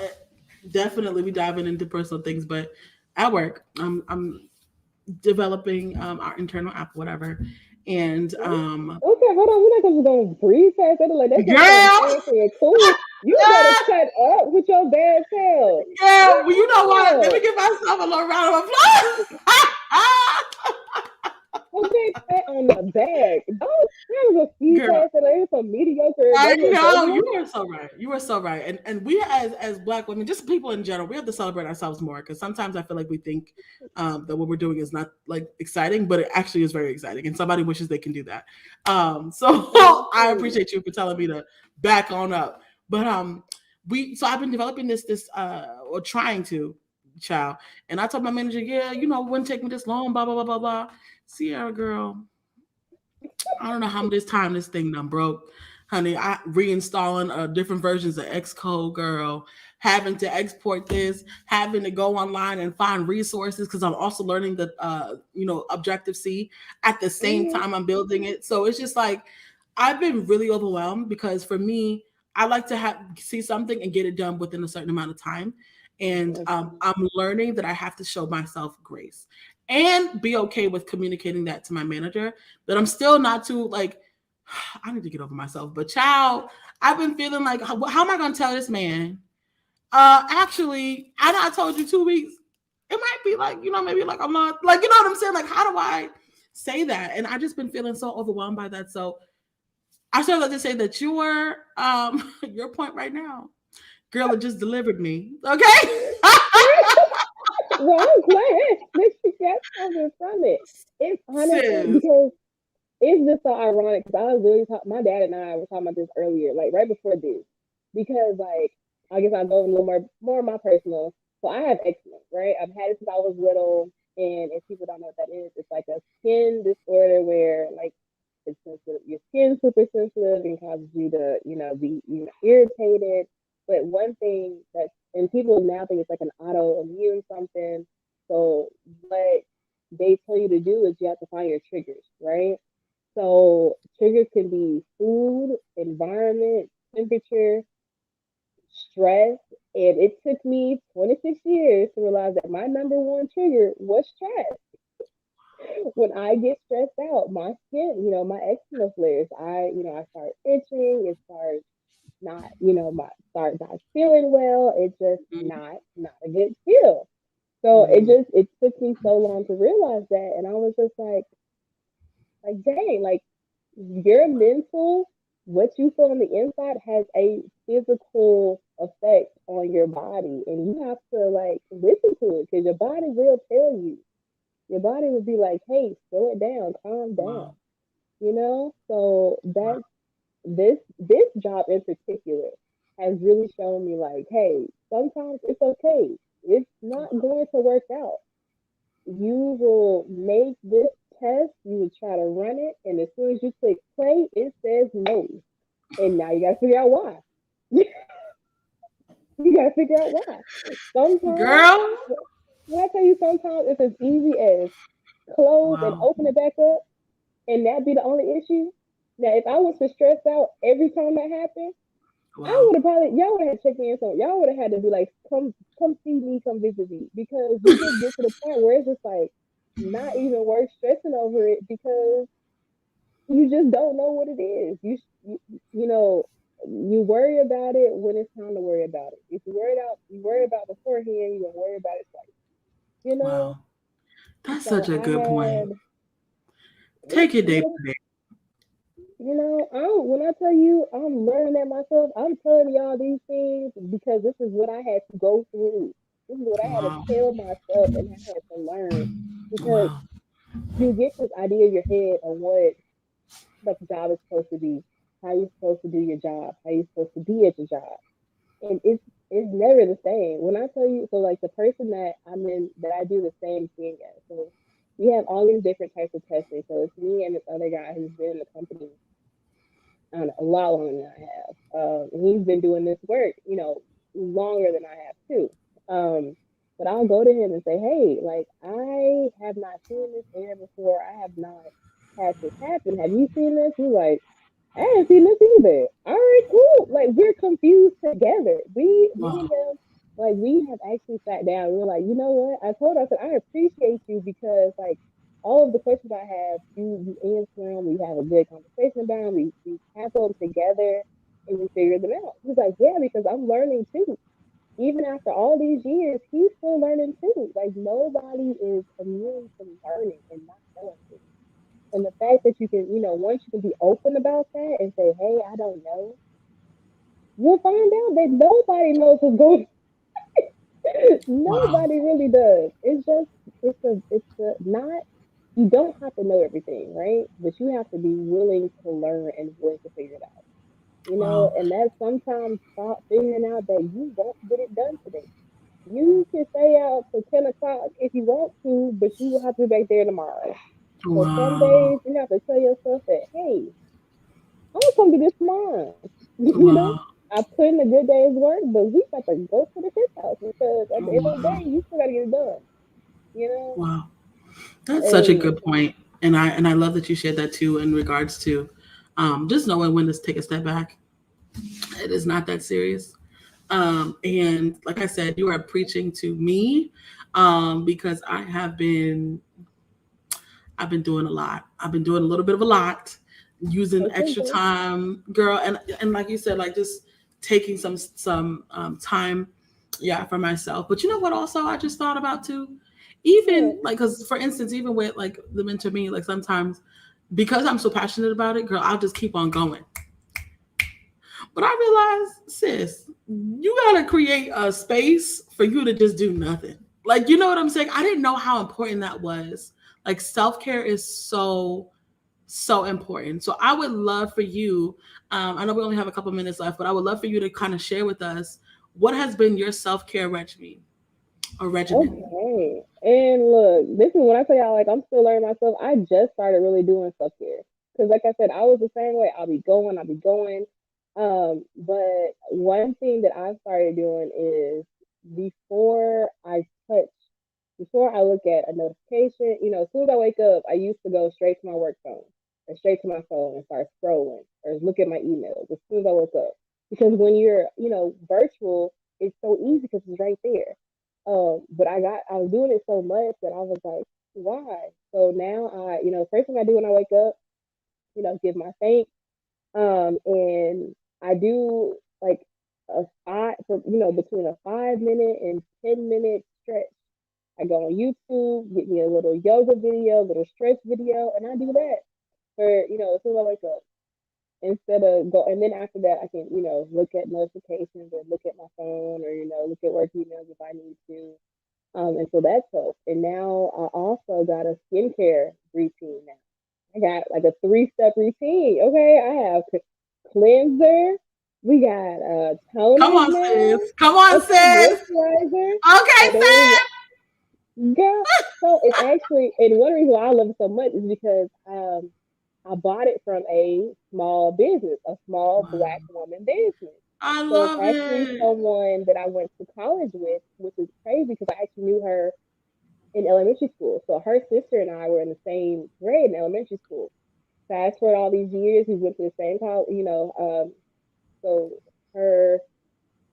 definitely we diving into personal things, but at work, I'm developing our internal app, whatever, and Okay, hold on. We're not just gonna breeze past that. Like, that sounds so girl, fancy and cool. You better cut up with your bad self. girl, well, you know what? Let me Girl, give myself a little round of applause. okay, pat on the back. Don't try to speed Girl, past it. Like, it's a mediocre. I That's just know regular. you are so right. You are so right. And we as Black women, just people in general, we have to celebrate ourselves more because sometimes I feel like we think that what we're doing is not like exciting, but it actually is very exciting, and somebody wishes they can do that. So I Exactly. appreciate you for telling me to back on up. But I've been developing this or trying to, child, and I told my manager, yeah, it wouldn't take me this long, blah blah blah blah blah. Sierra girl, I don't know how much time this thing done broke. Honey, I reinstalling different versions of Xcode, girl, having to export this, having to go online and find resources because I'm also learning the Objective C at the same Mm-hmm. time I'm building it. So it's just like I've been really overwhelmed because for me, I like to see something and get it done within a certain amount of time. And Okay. I'm learning that I have to show myself grace and be okay with communicating that to my manager that I'm still not too like I need to get over myself. But child, I've been feeling like how am I gonna tell this man? Actually, I told you 2 weeks. It might be like, maybe like a month. Like, you know what I'm saying? Like, how do I say that? And I just been feeling so overwhelmed by that. So I should like to say that your your point right now, girl, it just delivered me. Okay. Well, I'm glad that you got something from it. It's honestly Sis. because it's just so ironic because I was really my dad and I were talking about this earlier, like right before this, because like I guess I'll go a little more of my personal. So I have eczema, right? I've had it since I was little, and if people don't know what that is, it's like a skin disorder where like it's sensitive, your skin's super sensitive and causes you to be irritated. But one thing that and people now think it's like an autoimmune something. So what they tell you to do is you have to find your triggers, right? So triggers can be food, environment, temperature, stress. And it took me 26 years to realize that my number one trigger was stress. When I get stressed out, my skin, my eczema flares. I start itching. It starts my start not feeling well. It's just not a good feel. So Mm-hmm. it took me so long to realize that, and I was just dang, like your mental, what you feel on the inside has a physical effect on your body, and you have to like listen to it because your body will tell you. Your body will be like, "Hey, slow it down, calm down." Wow. So that's this job in particular has really shown me like, hey, sometimes it's okay. It's not going to work out. You will make this test, you will try to run it, and as soon as you click play, it says no. And now you gotta figure out why. You gotta figure out why. Sometimes Girl. when I tell you sometimes it's as easy as close and Wow. open it back up and that be the only issue. Now if I was to stress out every time that happened, I Wow. would have probably y'all would have checked me in. So y'all would have had to be like, come see me, come visit me, because you just get to the point where it's just like not even worth stressing over it because you just don't know what it is. You worry about it when it's time to worry about it. If you worry about beforehand, you don't worry about it twice. You know. Wow. That's So such a I good point. had Take it day you by day. When I tell you I'm learning that myself, I'm telling y'all these things because this is what I had to go through. This is what I had to Wow. tell myself and I had to learn because Wow. you get this idea in your head of what the job is supposed to be, how you're supposed to do your job, how you're supposed to be at your job, and it's never the same. When I tell you, so like the person that I'm in, that I do the same thing as. So we have all these different types of testing. So it's me and this other guy who's been in the company, I don't know, a lot longer than I have. And he's been doing this work, longer than I have too. Um, but I'll go to him and say, hey, like, I have not seen this error before. I have not had this happen. Have you seen this? He's like, I haven't seen this either. All right, cool. Like, we're confused together. Me and Wow. him, like, we have actually sat down. We're like, you know what? I told us that I appreciate you because, like, all of the questions I have, you answer them. We have a good conversation about them. We tackle them together and we figure them out. He's like, yeah, because I'm learning too. Even after all these years, he's still learning too. Like, nobody is immune from learning and not knowing things. And the fact that you can, once you can be open about that and say, hey, I don't know, you'll find out that nobody knows what's going on. Wow. Nobody really does. It's not, you don't have to know everything, right? But you have to be willing to learn and willing to figure it out, Wow. and that's sometimes start figuring out that you won't get it done today. You can stay out till 10 o'clock if you want to, but you will have to be back there tomorrow. So some Wow. days you have to tell yourself that, hey, I'm gonna come do this tomorrow. Wow. I put in a good day's work, but we got to go to the fifth house because at the end of the Wow. day, you still gotta get it done. You know, Wow. That's such a and good point. And I love that you shared that too in regards to just knowing when to take a step back. It is not that serious. And like I said, you are preaching to me because I've been doing a lot. I've been doing a little bit of a lot, using okay, extra time, girl, and like you said, like just taking some time, yeah, for myself. But you know what? Also, I just thought about too, yeah, even like because for instance, even with like the mentor me, like sometimes because I'm so passionate about it, girl, I'll just keep on going. But I realized, sis, you gotta create a space for you to just do nothing. Like, you know what I'm saying? I didn't know how important that was. Like, self care is so important. So, I would love for you. I know we only have a couple minutes left, but I would love for you to kind of share with us what has been your self care regimen or regimen. okay. And look, this is when I tell y'all, like, I'm still learning myself. I just started really doing self care because, like I said, I was the same way. I'll be going. But one thing that I've started doing is before I touch, before I look at a notification, as soon as I wake up, I used to go straight to my work phone or straight to my phone and start scrolling or look at my emails as soon as I woke up. Because when you're, virtual, it's so easy because it's right there. But I was doing it so much that I was like, why? So now first thing I do when I wake up, give my thanks. And I do like a five, for, between a 5 minute and 10 minute stretch. I go on YouTube, get me a little yoga video, little stretch video, and I do that for, as soon as I wake up. Instead of go, and then after that, I can, look at notifications or look at my phone or, look at work emails if I need to. And so that's helped. And now I also got a skincare routine now. I got like a 3-step routine. Okay, I have cleanser. We got Come toners on, now. sis. Come on, Okay, sis. moisturizer. Okay, And then sis. girl, so it's actually, and one reason why I love it so much is because I bought it from a small business, a small Black woman business. I So it's love actually it. someone that I went to college with, which is crazy because I actually knew her in elementary school. So her sister and I were in the same grade in elementary school. Fast forward all these years, we went to the same college, so her,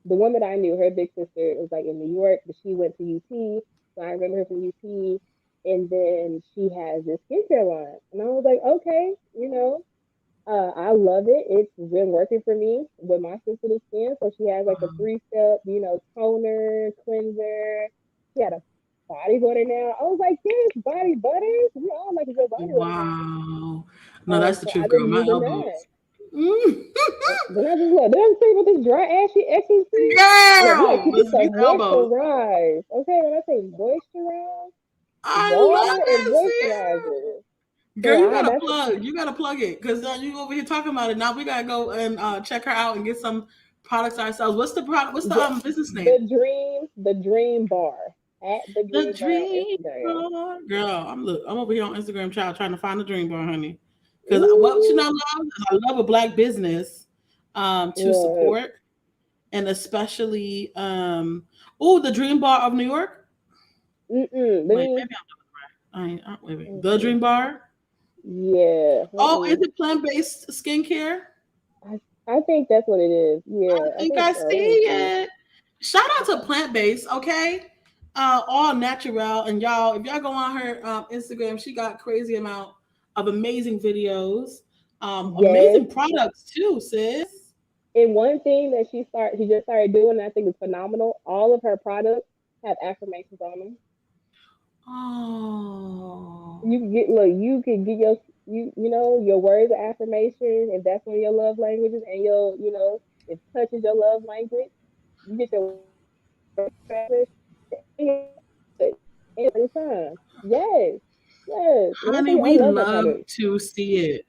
the one that I knew, her big sister was like in New York, but she went to UT. So I remember her from UT. And then she has this skincare line. And I was like, okay, I love it. It's been working for me with my sensitive skin. So she has like a 3-step, toner, cleanser. She had a body butter now. I was like, yes, body butters. We all like a good body butter now. Wow. No, that's the So truth, I've girl. been My using that. elbows. Mm. Then I just look. Did I tell you about this dry ashy XC? Look, we gotta Girl, keep this listen, stuff these elbows. moisturized. Okay, when I say moisturize, I love water and it, sis. moisturizer. Girl, So you I gotta that's plug. You gotta plug it because you over here talking about it. Now we gotta go and check her out and get some products ourselves. What's the product? What's the the business name? the dream bar at the The dream bar on Dream Instagram. Girl, I'm over here on Instagram, child, trying to find the dream bar, honey. Because what you Ooh, know, love, is I love a black business to what? support, and especially oh, the Dream Bar of New York. Mm-mm. Let Wait, me. maybe I ain't, wait. The Okay. Dream Bar. Yeah. Let Oh, is me. it plant-based skincare? I think that's what it is. I Yeah, I think think I so. see Let me see. it. Shout out to plant based, okay? All natural, and y'all, if y'all go on her Instagram, she got crazy amount of amazing videos, Yes. amazing products too, sis. And one thing that she just started doing, that I think is phenomenal. All of her products have affirmations on them. You Oh, can get look. You can get you know your words of affirmation if that's one of your love languages, and if touch is your love language, you get your anytime. Yes, yes. When I tell honey, you, I we love her love product. to see it.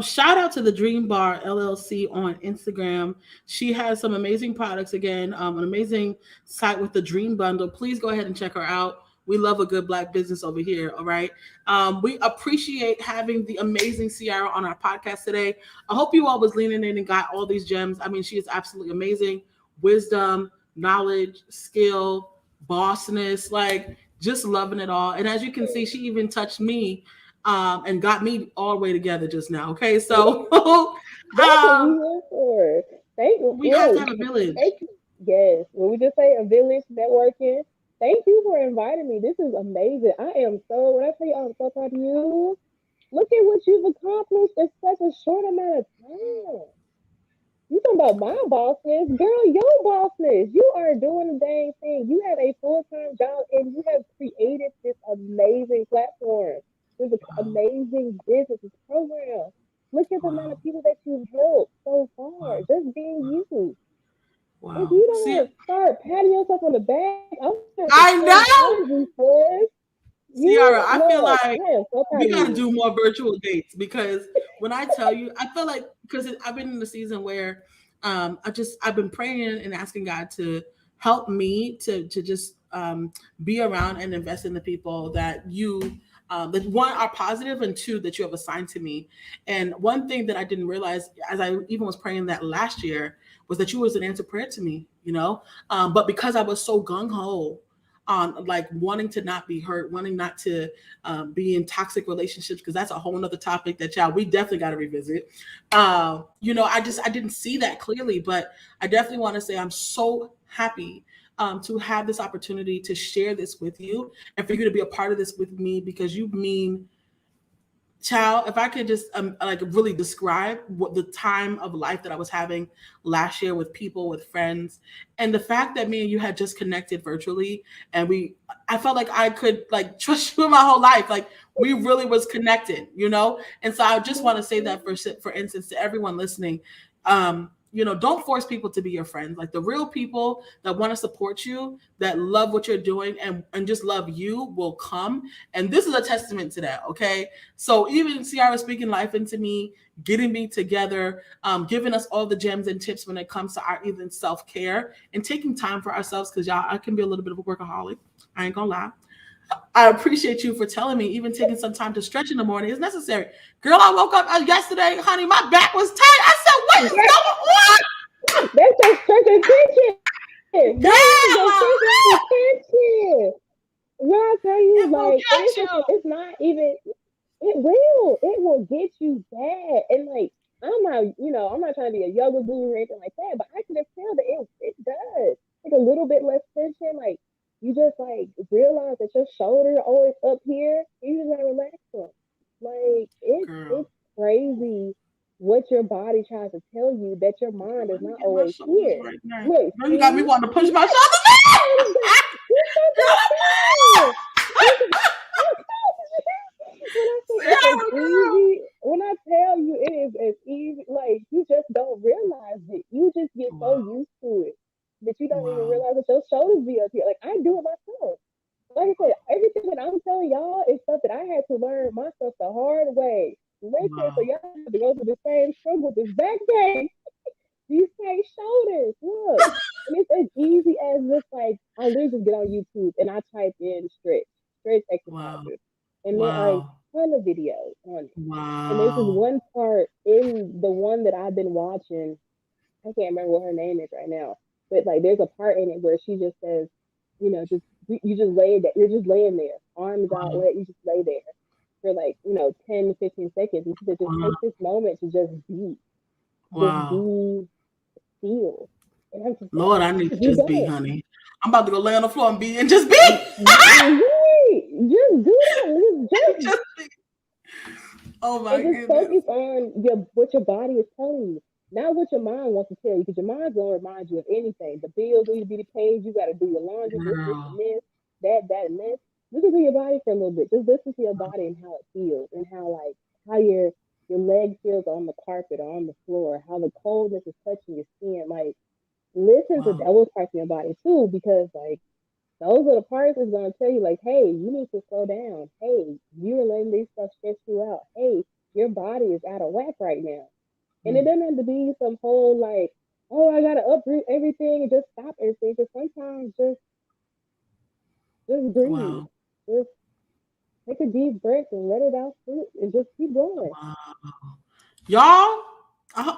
Shout out to the Dream Bar LLC on Instagram. She has some amazing products again, an amazing site with the Dream Bundle. Please go ahead and check her out. We love a good black business over here. All right. We appreciate having the amazing Ciara on our podcast today. I hope you all was leaning in and got all these gems. I mean, she is absolutely amazing. Wisdom, knowledge, skill, bossness, like just loving it all. And as you can see, she even touched me and got me all the way together just now. Okay, so That's what we here for. Thank you. we have to Look, have a village. thank you. Yes. When we just say a village networking, thank you for inviting me. This is amazing. I am so when I tell you I'm so proud of you. Look at what you've accomplished in such a short amount of time. You talking about my bossness, girl? Your bossness. You are doing the dang thing. You have a full time job, and you have created this amazing platform. This Wow, amazing business, this program. Look at the amount wow, of people that you've helped so far, wow, just being you. If wow. you See, don't start patting yourself on the back, I'm gonna have to I start know, calling you for it. Ciara. You I feel look, like I am so proud we of got to you. do more virtual dates because when I tell you, I feel like because I've been in the season where I've been praying and asking God to help me to just be around and invest in the people that that one are positive and two that you have assigned to me. And one thing that I didn't realize as I even was praying that last year was that you was an answer prayer to me, but because I was so gung ho on like wanting to not be hurt, wanting not to be in toxic relationships, because that's a whole nother topic that y'all we definitely got to revisit. I didn't see that clearly, but I definitely want to say I'm so happy to have this opportunity to share this with you and for you to be a part of this with me because you mean child, if I could just like really describe what the time of life that I was having last year with people, with friends, and the fact that me and you had just connected virtually, and I felt like I could like trust you in my whole life, like we really was connected, And so I just want to say that for instance to everyone listening, don't force people to be your friends. Like the real people that want to support you, that love what you're doing, and just love you will come. And this is a testament to that. Okay, so even Ciara speaking life into me, getting me together, giving us all the gems and tips when it comes to our even self-care and taking time for ourselves, because y'all, I can be a little bit of a workaholic. I ain't gonna lie. I appreciate you for telling me even taking some time to stretch in the morning is necessary. Girl, I woke up yesterday, honey, my back was tight. I said, what is That's your strength and tension. going on? That is your strength and tension. When I tell you, It will like, and get you. it's not even. It will get you bad. And like, I'm not trying to be a yoga guru or anything like that, but I can just tell that it does. Like a little bit less tension. Like you just like realize that your shoulder always up here. You just gotta relax them. Like Girl, it's crazy what your body tries to tell you that your mind is let me not get my always shoulders here. right now. Look, Girl, you got me see, wanting to push see, my shoulders. you understand? When I say it's as Sarah, girl. easy, when I tell you it is as easy, like you just don't realize it. You just get so Wow, used to it that you don't even wow, realize that your shoulders be up here. Like I do it myself. Like I said, everything that I'm telling y'all is stuff that I had to learn myself the hard way. Listen, so wow, y'all have to go through the same struggle with this back pain. These same shoulders. Look. And it's as easy as just like I literally just get on YouTube and I type in stretch. stretch Wow. exercises. And there are a Wow. ton of videos on it. And there's this Wow. one part in the one that I've been watching. I can't remember what her name is right now, but like there's a part in it where she just says, just you just lay there. You're just laying there, arms out, Wow. you just lay there for like 10 to 15 seconds. And she said, just Wow. take this moment to just Wow. be still. And I'm just like, Lord, I need yes, to you just got be, it. honey. I'm about to go lay on the floor and be and just be. Right. Just do that. Just Just be. Oh my and just goodness. focus on what your body is telling you, not what your mind wants to tell you, because your mind's gonna remind you of anything. The bills need to be paid. You got to do your laundry. This, and Girl. this, that, and this. Listen to your body for a little bit. Just listen to your body and how it feels, and how your leg feels on the carpet or on the floor. How the coldness is touching your skin. Like listen to Wow. those parts of your body too, because like those are the parts that's gonna tell you, like, hey, you need to slow down. Hey, you're letting these stuff stress you out. Hey, your body is out of whack right now. And it Mm. doesn't have to be some whole like, oh, I gotta uproot everything and just stop everything. Because sometimes just breathe. Wow. Just take a deep breath and let it out and just keep going. Wow. Y'all,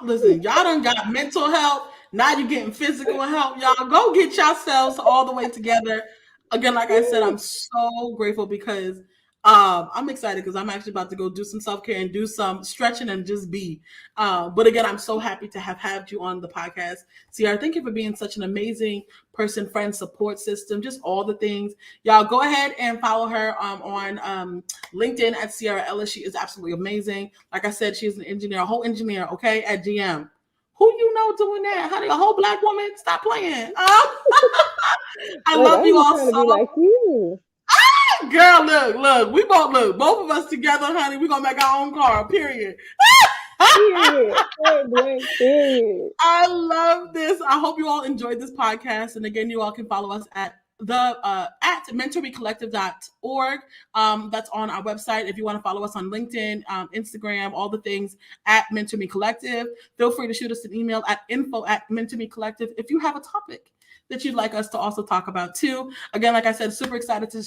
listen, y'all done got mental health. Now you're getting physical help. Y'all go get yourselves all the way together. Again, like I said, I'm so grateful because I'm excited because I'm actually about to go do some self-care and do some stretching and just be. But again, I'm so happy to have had you on the podcast. Sierra, thank you for being such an amazing person, friend, support system, just all the things. Y'all go ahead and follow her on LinkedIn at Sierra Ellis. She is absolutely amazing. Like I said, she's an engineer, a whole engineer, okay, at GM. Who you know doing that? Honey, a whole black woman? Stop playing. I Like love I'm you just all trying to be like so. you. Girl, look. We both of us together, honey. We're gonna make our own car, period. Period. Point blank. Period. I love this. I hope you all enjoyed this podcast. And again, you all can follow us at mentormecollective.org. That's on our website. If you want to follow us on LinkedIn, Instagram, all the things at Mentor Me Collective, feel free to shoot us an email at info@mentormecollective if you have a topic that you'd like us to also talk about too. Again, like I said, super excited to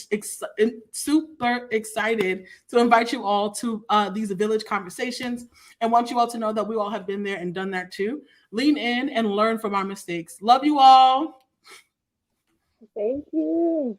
invite you all to these village conversations, and want you all to know that we all have been there and done that too. Lean in and learn from our mistakes. Love you all. Thank you.